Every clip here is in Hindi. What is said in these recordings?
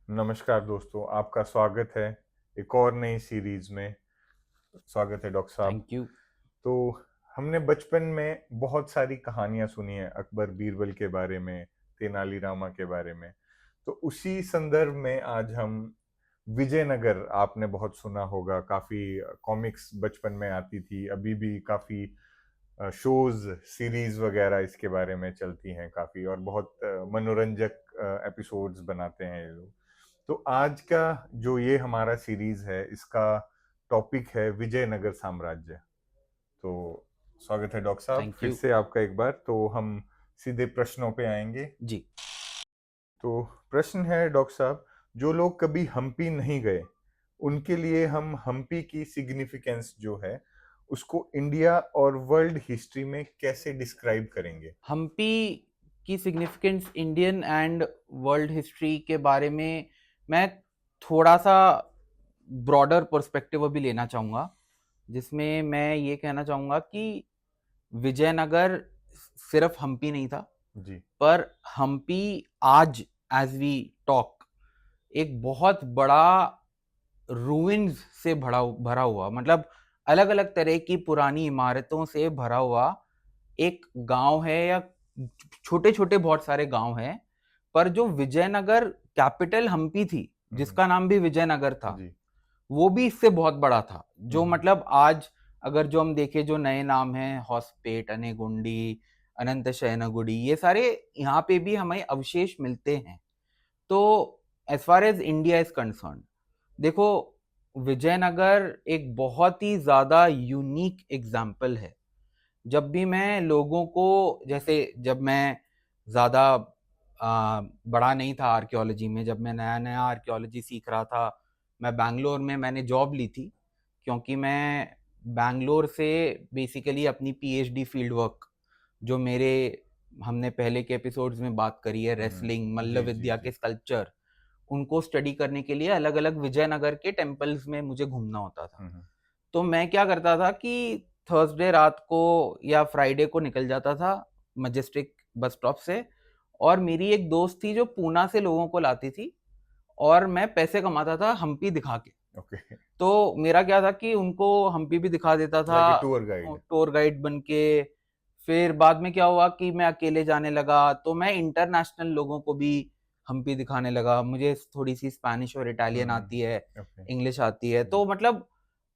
नमस्कार दोस्तों, आपका स्वागत है एक और नई सीरीज में। स्वागत है डॉक्टर साहब। Thank you. तो हमने बचपन में बहुत सारी कहानियां सुनी है अकबर बीरबल के बारे में, तेनालीरामा के बारे में। तो उसी संदर्भ में आज हम विजयनगर, आपने बहुत सुना होगा, काफी कॉमिक्स बचपन में आती थी, अभी भी काफी शोज सीरीज वगैरह इसके बारे में चलती हैं काफी, और बहुत मनोरंजक एपिसोड्स बनाते हैं ये लोग। तो आज का जो ये हमारा सीरीज है, इसका टॉपिक है विजयनगर साम्राज्य। तो स्वागत है डॉक्टर साहब थैंक फिर यू। से आपका एक बार। तो हम सीधे प्रश्नों पे आएंगे। जी। तो प्रश्न है डॉक्टर साहब, जो लोग कभी हम्पी नहीं गए, उनके लिए हम हम्पी की सिग्निफिकेंस जो है उसको इंडिया और वर्ल्ड हिस्ट्री में कैसे डिस्क्राइब करेंगे? हम्पी की significance Indian and world history के बारे में मैं थोड़ा सा ब्रॉडर पर्सपेक्टिव अभी लेना चाहूँगा, जिसमें मैं ये कहना चाहूँगा कि विजयनगर सिर्फ हम्पी नहीं था, जी। पर हम्पी आज एज वी टॉक एक बहुत बड़ा रूइंस से भरा हुआ, मतलब अलग अलग तरह की पुरानी इमारतों से भरा हुआ एक गांव है, या छोटे छोटे बहुत सारे गांव हैं। पर जो विजयनगर कैपिटल हम्पी थी, हम्म। जिसका नाम भी विजयनगर था, जी। वो भी इससे बहुत बड़ा था। जो हम्म। मतलब आज अगर जो हम देखें, जो नए नाम हैं, हॉस्पेट, अनेगुंडी, अनंत शयनगुड़ी, ये सारे यहाँ पे भी हमें अवशेष मिलते हैं। तो as far as India is concerned, देखो, विजयनगर एक बहुत ही ज्यादा यूनिक एग्जाम्पल है। जब भी मैं लोगों को, जैसे जब मैं ज़्यादा बड़ा नहीं था आर्कियोलॉजी में, जब मैं नया नया आर्कियोलॉजी सीख रहा था, मैं बैंगलोर में मैंने जॉब ली थी, क्योंकि मैं बैंगलोर से बेसिकली अपनी पीएचडी फील्ड वर्क, जो मेरे, हमने पहले के एपिसोड्स में बात करी है, रेसलिंग, मल्ल जी जी विद्या जी। के स्कल्पचर, उनको स्टडी करने के लिए अलग अलग विजयनगर के टेम्पल्स में मुझे घूमना होता था। हम्म। तो मैं क्या करता था कि थर्सडे रात को या फ्राइडे को निकल जाता था मजेस्टिक बस स्टॉप से, और मेरी एक दोस्त थी जो पूना से लोगों को लाती थी, और मैं पैसे कमाता था हम्पी दिखा के। ओके। तो मेरा क्या था कि उनको हम्पी भी दिखा देता था, like a tour guide. Tour guide बन के। फिर बाद में क्या हुआ कि मैं अकेले जाने लगा, तो मैं इंटरनेशनल लोगों को भी हम्पी दिखाने लगा। मुझे थोड़ी सी स्पेनिश और इटालियन आती है, ओके। इंग्लिश आती है, जी। तो मतलब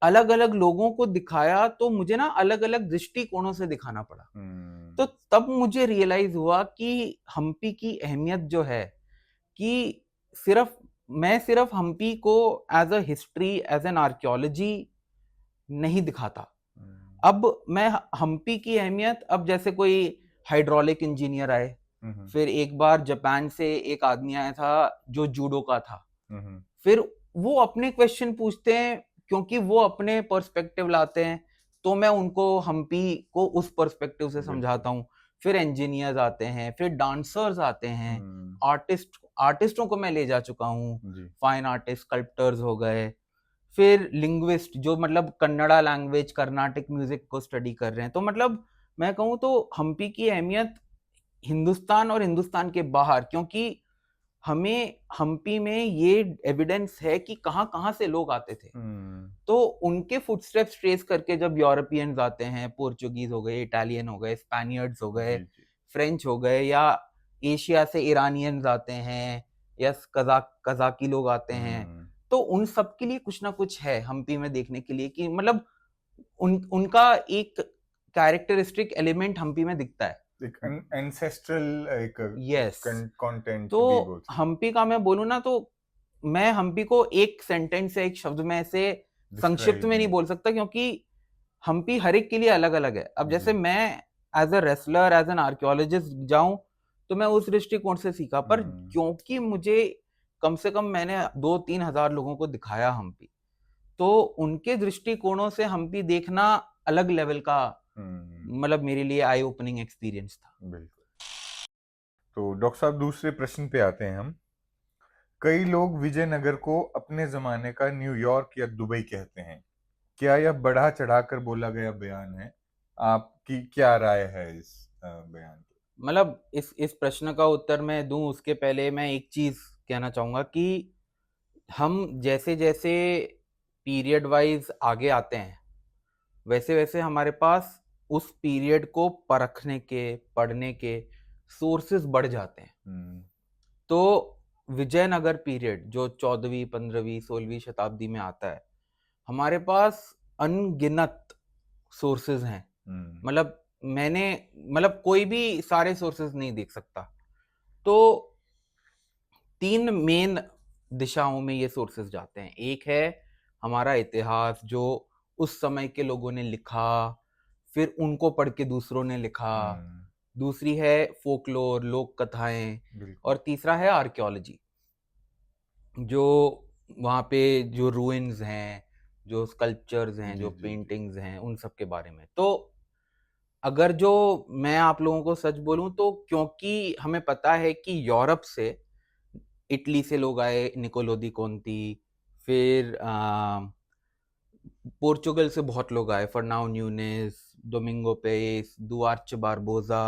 अलग अलग लोगों को दिखाया, तो मुझे ना अलग अलग दृष्टिकोणों से दिखाना पड़ा। तो तब मुझे रियलाइज हुआ कि हम्पी की अहमियत जो है, कि सिर्फ सिर्फ हम्पी को as a history, as an archaeology नहीं दिखाता। अब मैं हम्पी की अहमियत, अब जैसे कोई हाइड्रोलिक इंजीनियर आए, फिर एक बार जापान से एक आदमी आया था जो जूडो का था, फिर वो अपने क्वेश्चन पूछते हैं, क्योंकि वो अपने पर्सपेक्टिव लाते हैं, तो मैं उनको हम्पी को उस पर्सपेक्टिव से बिल्कुल। समझाता हूँ। फिर इंजीनियर्स आते हैं, फिर डांसर्स आते हैं, आर्टिस्टों को मैं ले जा चुका हूँ, जी। फाइन आर्टिस्ट, स्कल्प्टर्स हो गए। फिर लिंग्विस्ट, जो मतलब कन्नड़ा लैंग्वेज, कर्नाटिक म्यूजिक को स्टडी कर रहे हैं। तो मतलब मैं कहूँ तो हम्पी की अहमियत हिंदुस्तान और हिंदुस्तान के बाहर, क्योंकि हमें हम्पी में ये एविडेंस है कि कहाँ कहाँ से लोग आते थे। तो उनके फुटस्टेप्स ट्रेस करके जब यूरोपियंस आते हैं, पोर्चुगीज हो गए, इटालियन हो गए, स्पेनियर्ड्स हो गए, जी जी। फ्रेंच हो गए, या एशिया से ईरानियंस आते हैं, या कजाकी लोग आते हैं, तो उन सब के लिए कुछ ना कुछ है हम्पी में देखने के लिए, कि मतलब उनका एक कैरेक्टरिस्टिक एलिमेंट हम्पी में दिखता है। एक एंसेस्ट्रल एक यस। तो कंटेंट भी बोल सकते हम्पी का मैं बोलूँ ना, तो मैं हम्पी को एक सेंटेंस से, एक शब्द में से संक्षिप्त डिस्क्राइब में नहीं नहीं। बोल सकता, क्योंकि हम्पी हर एक के लिए अलग अलग है। अब जैसे जी। मैं as a wrestler, as an archaeologist जाऊं, तो मैं उस दृष्टिकोण से सीखा, पर क्योंकि मुझे कम से कम मैंने 2-3 हजार लोगों को दिखाया हम्पी, तो उनके दृष्टिकोणों से हम्पी देखना अलग लेवल का, मतलब मेरे लिए आई ओपनिंग एक्सपीरियंस था। बिल्कुल। तो डॉक्टर साहब दूसरे प्रश्न पे आते हैं हम। कई लोग विजयनगर को अपने जमाने का न्यूयॉर्क या दुबई कहते हैं। क्या यह बढ़ा चढ़ाकर बोला गया बयान है? आपकी क्या राय है इस बयान मतलब इस प्रश्न का उत्तर मैं दूं, उसके पहले मैं एक चीज कहना चाहूंगा कि हम जैसे जैसे पीरियड वाइज आगे आते हैं, वैसे वैसे हमारे पास उस पीरियड को परखने के, पढ़ने के सोर्सेज बढ़ जाते हैं। तो विजयनगर पीरियड जो 14वीं, 15वीं, 16वीं शताब्दी में आता है, हमारे पास अनगिनत सोर्सेज हैं। मतलब मतलब कोई भी सारे सोर्सेज नहीं देख सकता। तो 3 मेन दिशाओं में ये सोर्सेज जाते हैं। एक है हमारा इतिहास, जो उस समय के लोगों ने लिखा, फिर उनको पढ़ के दूसरों ने लिखा। दूसरी है फोकलोर, लोक कथाएं, और तीसरा है आर्कियोलॉजी, जो वहाँ पे जो रूइंस हैं, जो स्कल्पचर्स हैं, जो पेंटिंग्स हैं, उन सब के बारे में। तो अगर जो मैं आप लोगों को सच बोलूं तो क्योंकि हमें पता है कि यूरोप से, इटली से लोग आए, निकोलो दी कोंती, फिर पोर्चुगल से बहुत लोग आए, Fernao Nunes, Domingo Paes, Duarte Barbosa,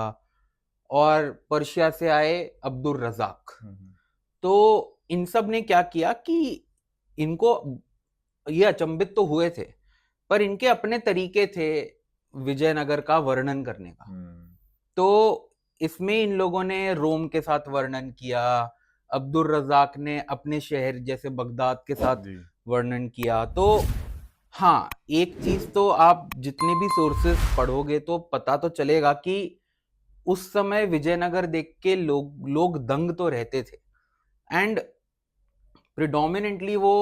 और पर्शिया से आए अब्दुल रजाक। तो इन सब ने क्या किया कि इनको ये अचंभित तो हुए थे, पर इनके अपने तरीके थे विजयनगर का वर्णन करने का। तो इसमें इन लोगों ने रोम के साथ वर्णन किया, अब्दुल रजाक ने अपने शहर जैसे बगदाद के साथ वर्णन किया। तो हाँ, एक चीज तो आप जितने भी सोर्सेस पढ़ोगे तो पता तो चलेगा कि उस समय विजयनगर देख के लोग दंग तो रहते थे। एंड प्रिडोमिनेंटली वो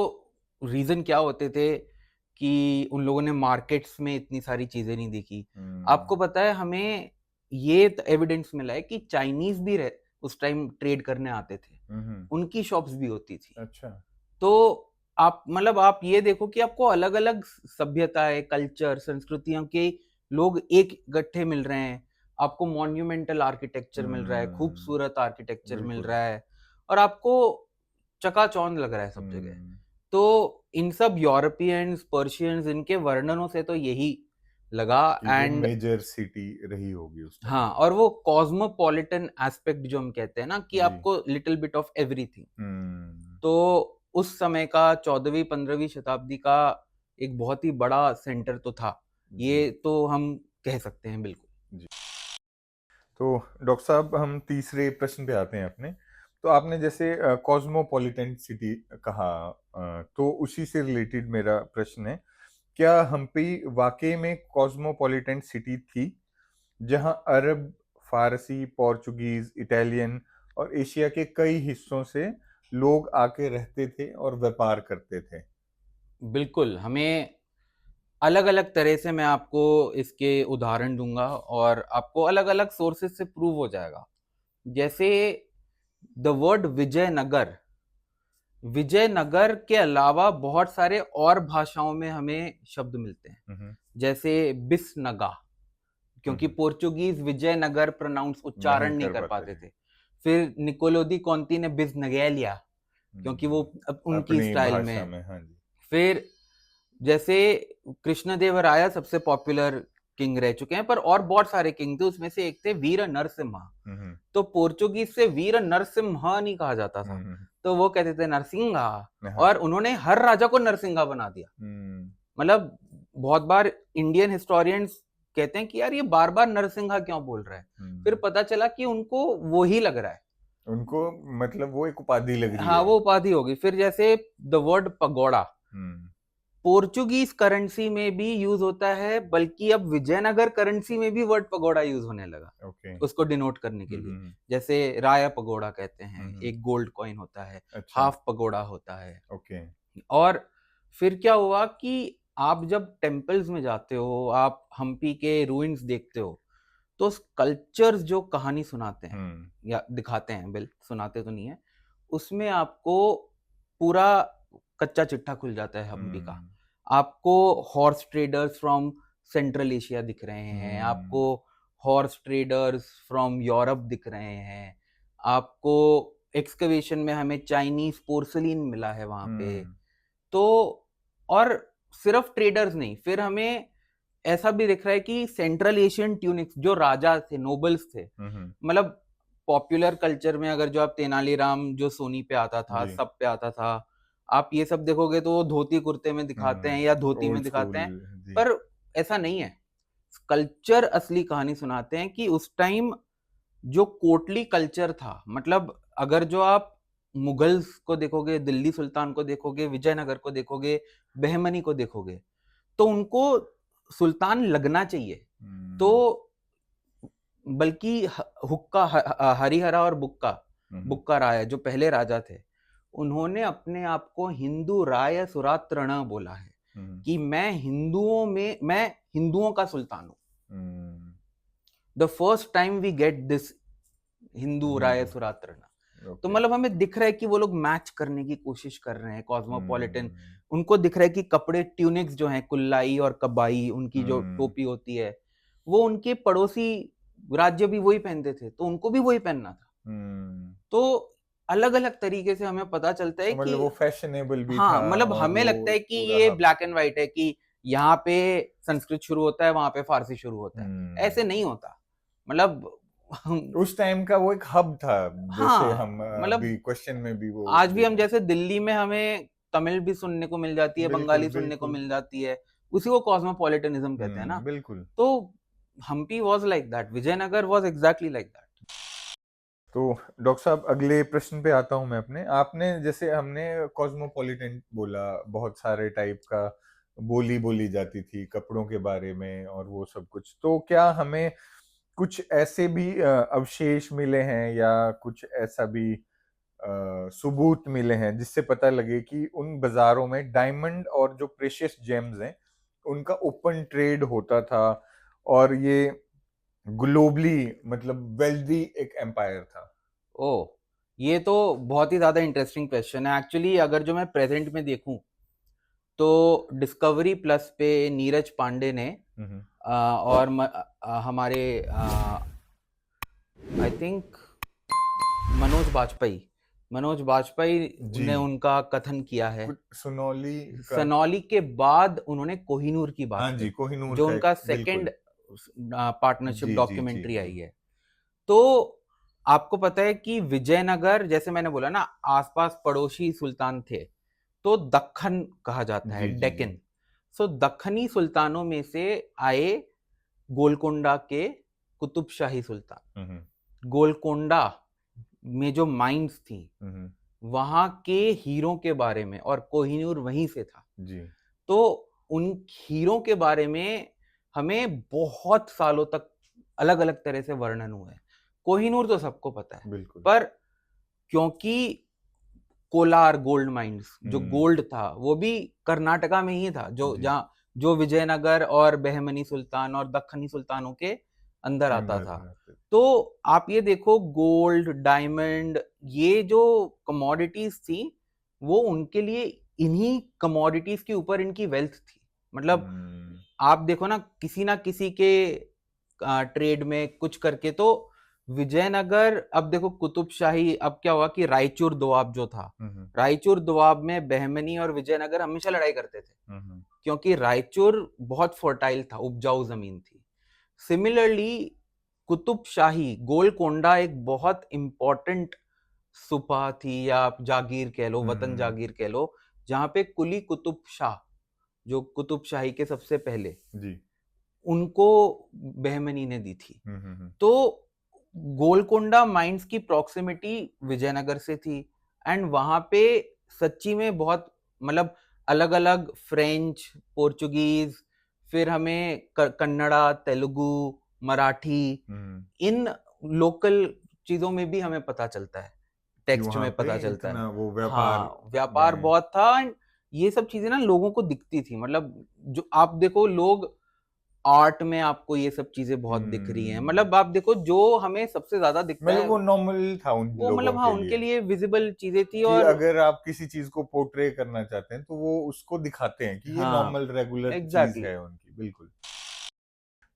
रीजन क्या होते थे कि उन लोगों ने मार्केट्स में इतनी सारी चीजें नहीं देखी। आपको पता है, हमें ये एविडेंस मिला है कि चाइनीज भी उस टाइम ट्रेड करने आते थे, उनकी शॉप्स भी होती थी। अच्छा। तो आप ये देखो कि आपको अलग अलग सभ्यताएं, कल्चर, संस्कृतियों के लोग एक इकट्ठे मिल रहे हैं। आपको मॉन्यूमेंटल आर्किटेक्चर मिल रहा है, खूबसूरत आर्किटेक्चर मिल रहा है, और आपको चकाचौंध लग रहा है सब जगह। तो इन सब यूरोपियंस, पर्शियंस, इनके वर्णनों से तो यही लगा। एंड मेजर सिटी रही होगी उस टाइम। हाँ, और वो कॉस्मोपॉलिटन एस्पेक्ट जो हम कहते हैं ना, कि आपको लिटिल बिट ऑफ एवरीथिंग। तो उस समय का 14वीं 15वीं शताब्दी का एक बहुत ही बड़ा सेंटर तो था, ये तो हम कह सकते हैं बिल्कुल। जी। तो डॉक्टर साहब, हम तीसरे प्रश्न पे आते हैं अपने। तो आपने जैसे कॉस्मोपॉलिटन सिटी कहा, तो उसी से रिलेटेड मेरा प्रश्न है, क्या हम्पी वाकई में कॉस्मोपॉलिटन सिटी थी, जहां अरब, फारसी, पोर्चुगीज, इटालियन और एशिया के कई हिस्सों से लोग आके रहते थे और व्यापार करते थे? बिल्कुल, हमें अलग अलग तरह से मैं आपको इसके उदाहरण दूंगा और आपको अलग अलग सोर्सेस से प्रूव हो जाएगा। जैसे द वर्ड विजयनगर, विजयनगर के अलावा बहुत सारे और भाषाओं में हमें शब्द मिलते हैं, जैसे बिसनगा, क्योंकि पोर्चुगीज विजयनगर प्रोनाउंस उच्चारण नहीं कर पाते थे। फिर निकोलो दी कोंती ने बिजनगेलिया, क्योंकि वो उनकी स्टाइल में। हाँ जी। फिर जैसे कृष्णदेवराया सबसे पॉपुलर किंग रह चुके हैं, पर और बहुत सारे किंग थे, उसमें से एक थे वीर नरसिम्हा। तो पोर्चुगीज से वीर नरसिम्हा नहीं कहा जाता था, तो वो कहते थे नरसिंहा, और उन्होंने हर राजा को नरसिंहा बना दिया। मतलब बहुत बार इंडियन हिस्टोरियंस कहते हैं कि यार ये बार बार नरसिंहा क्यों बोल रहा है, फिर पता चला कि उनको वो ही लग रहा है, उनको मतलब वो एक उपाधि लग रही हाँ, है। वो उपाधि होगी। फिर जैसे the word pagoda, Portuguese currency में भी यूज होता है, बल्कि अब विजयनगर करेंसी में भी वर्ड पगोड़ा यूज होने लगा, उसको डिनोट करने के लिए। जैसे राया पगोड़ा कहते हैं, एक गोल्ड कॉइन होता है। हाफ पगोड़ा होता है। और फिर क्या हुआ कि आप जब टेम्पल्स में जाते हो, आप हम्पी के रूइंस देखते हो, तो स्कल्पचर्स जो कहानी सुनाते हैं या दिखाते हैं, सुनाते तो नहीं है, उसमें आपको पूरा कच्चा चिट्ठा खुल जाता है हम्पी का। आपको horse traders from central Asia दिख रहे हैं, आपको हॉर्स ट्रेडर्स फ्रॉम यूरोप दिख रहे हैं, आपको एक्सकवेशन में हमें चाइनीज पोर्सलिन मिला है वहां पे। तो और सिर्फ ट्रेडर्स नहीं, फिर हमें ऐसा भी दिख रहा है कि सेंट्रल एशियन ट्यूनिक्स, जो राजा थे, नोबल्स थे, मतलब पॉपुलर कल्चर में अगर जो आप तेनालीराम जो सोनी पे आता था, सब पे आता था, आप ये सब देखोगे तो वो धोती कुर्ते में दिखाते हैं या धोती में ओल्ड दिखाते स्कूल। हैं, जी। पर ऐसा नहीं है। कल्चर असली कहानी सुनाते हैं कि उस टाइम जो कोटली कल्चर था, मतलब अगर जो आप मुगल्स को देखोगे, दिल्ली सुल्तान को देखोगे, विजयनगर को देखोगे, बहमनी को देखोगे, तो उनको सुल्तान लगना चाहिए। तो हम्म। बल्कि हुक्का हरिहरा और बुक्का हम्म। बुक्का राय जो पहले राजा थे, उन्होंने अपने आप को हिंदू राय सुरात्रण बोला है हम्म। कि मैं हिंदुओं का सुल्तान हूं। Hmm. The first time we get this Hindu राय हिंदू। सुरात्रण। तो ओके। मतलब हमें दिख रहा है कि वो लोग मैच करने की कोशिश कर रहे हैं कॉस्मोपॉलिटन। हम्म। उनको दिख रहा है कि कपड़े ट्यूनिक्स जो हैं, कुल्लाई और कबाई, उनकी जो हम्म। टोपी होती है, वो उनके पड़ोसी राज्य भी वही पहनते थे, तो उनको भी वही पहनना था। हम्म। तो अलग अलग तरीके से हमें पता चलता है तो कि मतलब वो फैशनेबल भी था हाँ, मतलब और हमें वो लगता है कि पूरा ये हब। ब्लैक एंड व्हाइट है कि यहाँ पे संस्कृत शुरू होता है, वहां पे फारसी शुरू होता है। हम्म। ऐसे नहीं होता। मतलब उस टाइम का वो एक हब था, जैसे हाँ, हम मतलब अभी क्वेश्चन में भी वो आज भी देख हम रहे हैं। जैसे दिल्ली में हमें तमिल भी सुनने को मिल जाती है, बिल्कुल बंगाली सुनने को बिल्कुल। मिल जाती है, उसी को कॉस्मोपॉलिटनिज्म कहते हैं ना। बिल्कुल। तो Hampi was like that, Vijayanagara was exactly like that. तो डॉक्टर साहब, अगले प्रश्न पे आता हूं मैं अपने। आपने जैसे हमने कॉस्मोपॉलिटन बोला, बहुत सारे टाइप का बोली बोली जाती थी कपड़ों के बारे में और वो सब कुछ, तो क्या हमें कुछ ऐसे भी अवशेष मिले हैं या कुछ ऐसा भी सबूत मिले हैं जिससे पता लगे कि उन बाजारों में डायमंड और जो प्रेशियस जेम्स हैं उनका ओपन ट्रेड होता था और ये ग्लोबली मतलब वेल्दी एक एम्पायर था? ओ, ये तो बहुत ही ज्यादा इंटरेस्टिंग क्वेश्चन है एक्चुअली। अगर जो मैं प्रेजेंट में देखूं तो डिस्कवरी प्लस पे नीरज पांडे ने हम्म। और हमारे आई थिंक मनोज बाजपेयी जी। ने उनका कथन किया है। कुछ सुनौली का। सनौली के बाद उन्होंने कोहिनूर की हाँ बात जी, कही, कोहिनूर जो का उनका एक, सेकंड बिल्कुल। पार्टनरशिप जी जी जी डॉक्यूमेंट्री जी। आई है। तो आपको पता है कि विजयनगर, जैसे मैंने बोला ना, आसपास पड़ोसी सुल्तान थे, तो दक्खन कहा जाता है, जी जी जी। डेक्कन। सो दक्खनी सुल्तानों में से आए गोलकोंडा के कुतुबशाही सुल्तान। हम्म। गोलकोंडा में जो माइंस थी, हम्म। वहां के हीरों के बारे में, और कोहिनूर वहीं से था, जी। तो उन हीरों के बारे में हमें बहुत सालों तक अलग अलग तरह से वर्णन हुआ है। कोहिनूर तो सबको पता है, बिल्कुल। पर क्योंकि कोलार गोल्ड माइंस जो हम्म। गोल्ड था वो भी कर्नाटका में ही था, जो जी। जहाँ जो विजयनगर और बहमनी सुल्तान और दक्खनी सुल्तानों के अंदर आता अंदर था। आते। तो आप ये देखो, गोल्ड, डायमंड, ये जो कमोडिटीज थी, वो उनके लिए, इन्हीं कमोडिटीज के ऊपर इनकी वेल्थ थी। मतलब हम्म। आप देखो ना किसी के ट्रेड में कुछ करके, तो विजयनगर, अब देखो कुतुबशाही, अब क्या हुआ कि रायचूर दोआब जो था, हम्म। रायचूर दोआब में बहमनी और विजयनगर हमेशा लड़ाई करते थे, हम्म। क्योंकि रायचूर बहुत फर्टाइल था, उपजाऊ जमीन थी। सिमिलरली कुतुबशाही गोलकोंडा एक बहुत इंपॉर्टेंट सुपा थी, या आप जागीर कह लो, वतन हम्म। जागीर कह लो, जहां पे कुली कुतुब शाह, जो कुतुबशाही के सबसे पहले, जी। उनको बहमनी ने दी थी। हम्म। तो गोलकोंडा माइंस की प्रॉक्सिमिटी विजयनगर से थी, एंड वहां पे सच्ची में बहुत, मतलब अलग अलग फ्रेंच, पोर्चुगीज, फिर हमें कन्नड़ा, तेलुगु, मराठी, हम्म। इन लोकल चीजों में भी हमें पता चलता है, कि टेक्स्ट वहां में पे पता चलता है। इतना वो व्यापार हाँ, व्यापार में। बहुत था, एंड ये सब चीजें ना लोगों को दिखती थी। मतलब जो आप देखो, लोग आर्ट में आपको ये सब चीजें बहुत दिख रही हैं। हम्म। मतलब आप देखो, जो हमें सबसे ज्यादा दिखता मतलब है, वो नॉर्मल था उन वो मतलब लोगों हाँ, के उनके लिए लिए विजिबल चीजें थी। कि और अगर आप किसी चीज को पोर्ट्रे करना चाहते हैं तो वो उसको दिखाते हैं कि ये हाँ, नॉर्मल रेगुलर चीज एग्जैक्टली। है उनकी। बिल्कुल।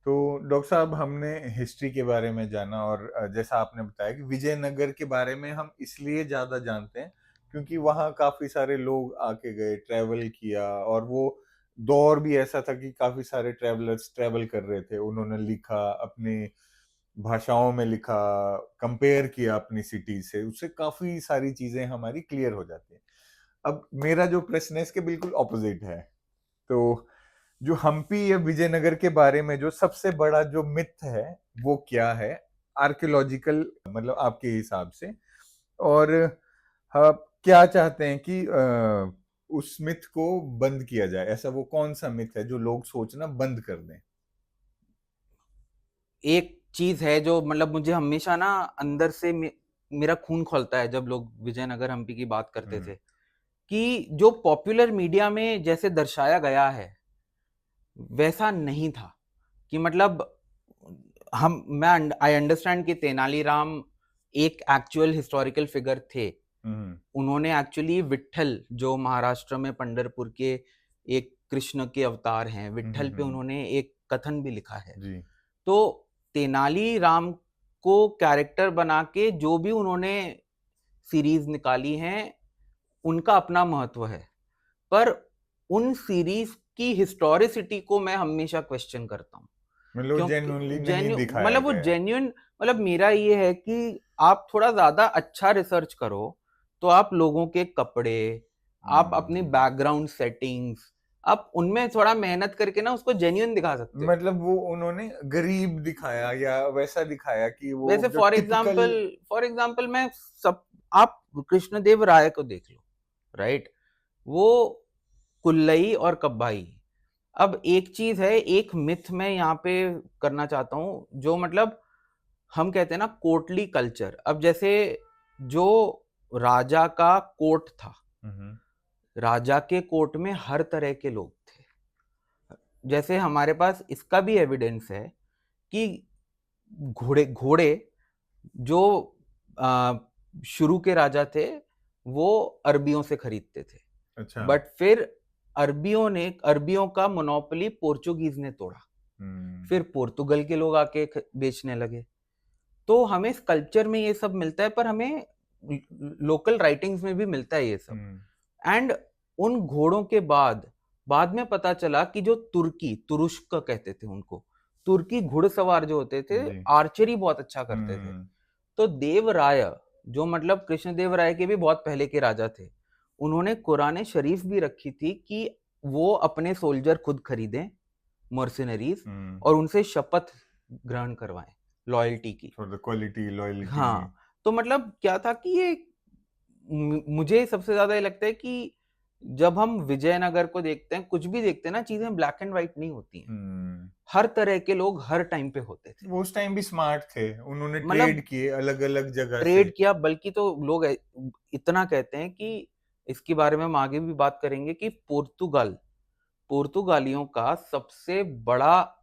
तो डॉक्टर साहब, हमने हिस्ट्री के बारे में जाना और जैसा आपने बताया कि विजयनगर के बारे में हम इसलिए ज्यादा जानते हैं क्योंकि वहाँ काफी सारे लोग आके गए, ट्रेवल किया, और वो दौर भी ऐसा था कि काफी सारे ट्रेवलर्स ट्रेवल कर रहे थे, उन्होंने लिखा, अपनी भाषाओं में लिखा, कंपेयर किया अपनी सिटी से, उससे काफी सारी चीजें हमारी क्लियर हो जाती हैं। अब मेरा जो प्रश्न है इसके बिल्कुल ऑपोजिट है। तो जो हम्पी या विजयनगर के बारे में जो सबसे बड़ा जो मिथ है वो क्या है आर्कियोलॉजिकल, मतलब आपके हिसाब से, और आप क्या चाहते हैं कि उस मिथ को बंद किया जाए? ऐसा वो कौन सा मिथ है जो लोग सोचना बंद कर दें? एक चीज है जो मतलब मुझे हमेशा ना अंदर से मेरा खून खौलता है जब लोग विजयनगर हम्पी की बात करते थे, कि जो पॉपुलर मीडिया में जैसे दर्शाया गया है वैसा नहीं था। कि मतलब मैं आई अंडरस्टैंड कि तेनालीराम एक एक्चुअल हिस्टोरिकल फिगर थे। उन्होंने एक्चुअली विट्ठल, जो महाराष्ट्र में पंढरपुर के एक कृष्ण के अवतार हैं, विट्ठल पे उन्होंने एक कथन भी लिखा है। जी। तो तेनालीराम को कैरेक्टर बना के जो भी उन्होंने सीरीज निकाली हैं उनका अपना महत्व है, पर उन सीरीज की हिस्टोरिसिटी को मैं हमेशा क्वेश्चन करता हूँ। मतलब जेन्युइनली नहीं दिखाया मतलब वो गया है। जेन्युइन, मतलब मेरा ये है कि आप थोड़ा ज्यादा अच्छा रिसर्च करो तो आप लोगों के कपड़े, आप अपनी बैकग्राउंड सेटिंग्स, आप उनमें थोड़ा मेहनत करके ना उसको जेन्युइन दिखा सकते हो। मतलब वो उन्होंने गरीब दिखाया या वैसा दिखाया कि वो वैसे जो फॉर एग्जाम्पल मैं सब, आप कृष्णदेव राय को देख लो, राइट? वो कुल्लई और कब्बाई। अब एक चीज है, एक मिथ मैं यहाँ पे करना चाहता हूँ, जो मतलब हम कहते हैं ना कोर्टली कल्चर। अब जैसे जो राजा का कोर्ट था, राजा के कोर्ट में हर तरह के लोग थे। जैसे हमारे पास इसका भी एविडेंस है कि घोड़े घोड़े जो शुरू के राजा थे वो अरबियों से खरीदते थे। अच्छा। बट फिर अरबियों का मोनोपोली पोर्चुगीज ने तोड़ा, फिर पोर्तुगल के लोग आके बेचने लगे। तो हमें इस कल्चर में ये सब मिलता है, पर हमें लोकल राइटिंग्स में भी मिलता है ये सब। एंड उन घोड़ों के बाद में पता चला कि जो तुरुष्क कहते थे उनको, तुर्की घुड़सवार जो होते थे आर्चरी बहुत अच्छा करते थे। तो देवराय, जो मतलब कृष्णदेवराय के भी बहुत पहले के राजा थे, उन्होंने कुरान शरीफ भी रखी थी कि वो अपने सोल्जर खुद खरीदें, मर्सिनरीज, और उनसे शपथ ग्रहण करवाएं लॉयल्टी की, फॉर द क्वालिटी लॉयल्टी। हाँ। तो मतलब क्या था कि ये मुझे सबसे ज्यादा ये लगता है कि जब हम विजयनगर को देखते हैं, कुछ भी देखते हैं ना, चीजें ब्लैक एंड व्हाइट नहीं होती हैं। हर तरह के लोग हर टाइम पे होते थे। वो उस टाइम भी स्मार्ट थे, उन्होंने मतलब ट्रेड किए अलग अलग जगह से। ट्रेड किया, बल्कि तो लोग इतना कहते हैं कि इसके बारे में हम आगे भी बात करेंगे कि पुर्तगालियों का सबसे बड़ा,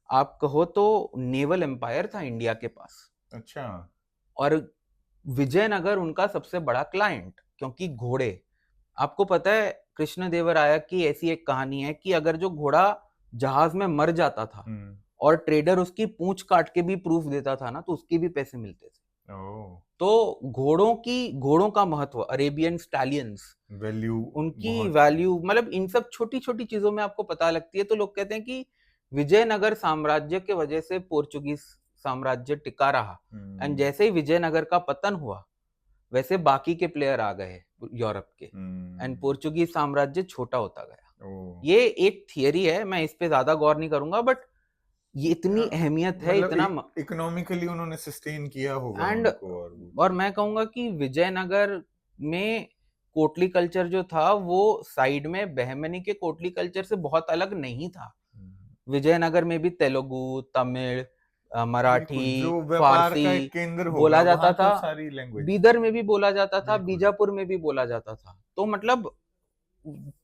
आप कहो तो, नेवल एम्पायर था इंडिया के पास। अच्छा। और विजयनगर उनका सबसे बड़ा क्लाइंट, क्योंकि घोड़े, आपको पता है कृष्णदेवराय की ऐसी एक कहानी है कि अगर जो घोड़ा जहाज में मर जाता था और ट्रेडर उसकी पूंछ काट के भी प्रूफ देता था ना, तो उसके भी पैसे मिलते थे। तो घोड़ों का महत्व, अरेबियन स्टैलियंस, वैल्यू, उनकी वैल्यू, मतलब इन सब छोटी छोटी चीजों में आपको पता लगती है। तो लोग कहते हैं कि विजयनगर साम्राज्य के वजह से पोर्चुगीज साम्राज्य टिका रहा, एंड जैसे ही विजयनगर का पतन हुआ वैसे बाकी के प्लेयर आ गए यूरोप के, एंड पोर्चुगीज साम्राज्य छोटा होता गया। ये एक थियरी है, मैं इस पे ज्यादा गौर नहीं करूंगा, बट ये इतनी अहमियत है, मतलब इतना इकोनॉमिकली उन्होंने सस्टेन किया होगा एंड उनको। और मैं कहूंगा कि विजयनगर में कोटली कल्चर जो था वो साइड में बहमनी के कोटली कल्चर से बहुत अलग नहीं था। विजयनगर में भी तेलुगु, तमिल, मराठी, जो व्यापार का एक फारसी केंद्र होगा, बोला जाता वहाँ था। तो सारी लैंग्वेज, बीदर में भी बोला जाता था, बीजापुर में भी बोला जाता था। तो मतलब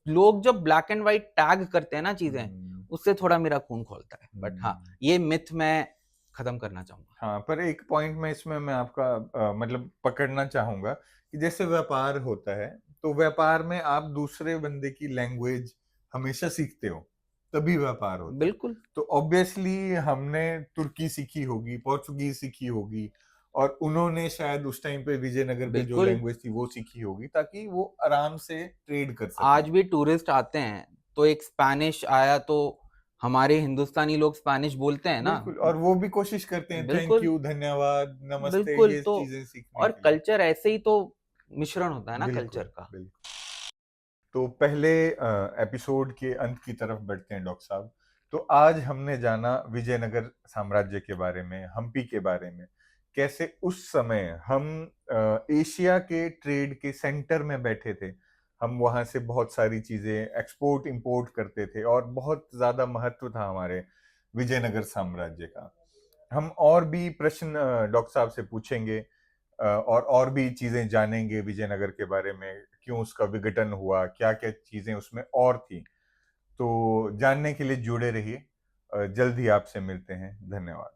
लोग जब ब्लैक एंड व्हाइट टैग करते हैं ना चीजें, उससे थोड़ा मेरा खून खोलता है। बट हाँ, ये मिथ मैं खत्म करना चाहूंगा। हाँ, पर एक पॉइंट में इसमें मैं आपका मतलब पकड़ना चाहूंगा कि जैसे व्यापार होता है, तो व्यापार में आप दूसरे बंदे की लैंग्वेज हमेशा सीखते हो, तभी व्यापार होता है। बिल्कुल। तो ऑब्वियसली हमने तुर्की सीखी होगी, पोर्चुगीज सीखी होगी, और उन्होंने शायद उस टाइम पे विजयनगर पे जो लैंग्वेज थी वो सीखी होगी, ताकि वो आराम से ट्रेड कर सके। आज भी टूरिस्ट आते हैं तो एक स्पैनिश आया तो हमारे हिंदुस्तानी लोग स्पैनिश बोलते हैं ना। बिल्कुल, और वो भी कोशिश करते हैं थैंक यू, धन्यवाद, नमस्ते, बिल्कुल। ये तो चीजें सीखने और के लिए। कल्चर ऐसे ही तो मिश्रण होता है ना बिल्कुल कल्चर का। बिल्कुल। तो पहले एपिसोड के अंत की तरफ बढ़ते हैं डॉक्टर साहब। तो आज हमने जाना विजयनगर साम्राज्य के बारे में, हम्पी के बारे में, कैसे उस समय हम एशिया के ट्रेड के सेंटर में बैठे थे। हम वहां से बहुत सारी चीजें एक्सपोर्ट इंपोर्ट करते थे और बहुत ज्यादा महत्व था हमारे विजयनगर साम्राज्य का। हम और भी प्रश्न डॉक्टर साहब से पूछेंगे और भी चीजें जानेंगे विजयनगर के बारे में, क्यों उसका विघटन हुआ, क्या क्या चीजें उसमें और थी। तो जानने के लिए जुड़े रहिए, जल्द ही आपसे मिलते हैं। धन्यवाद।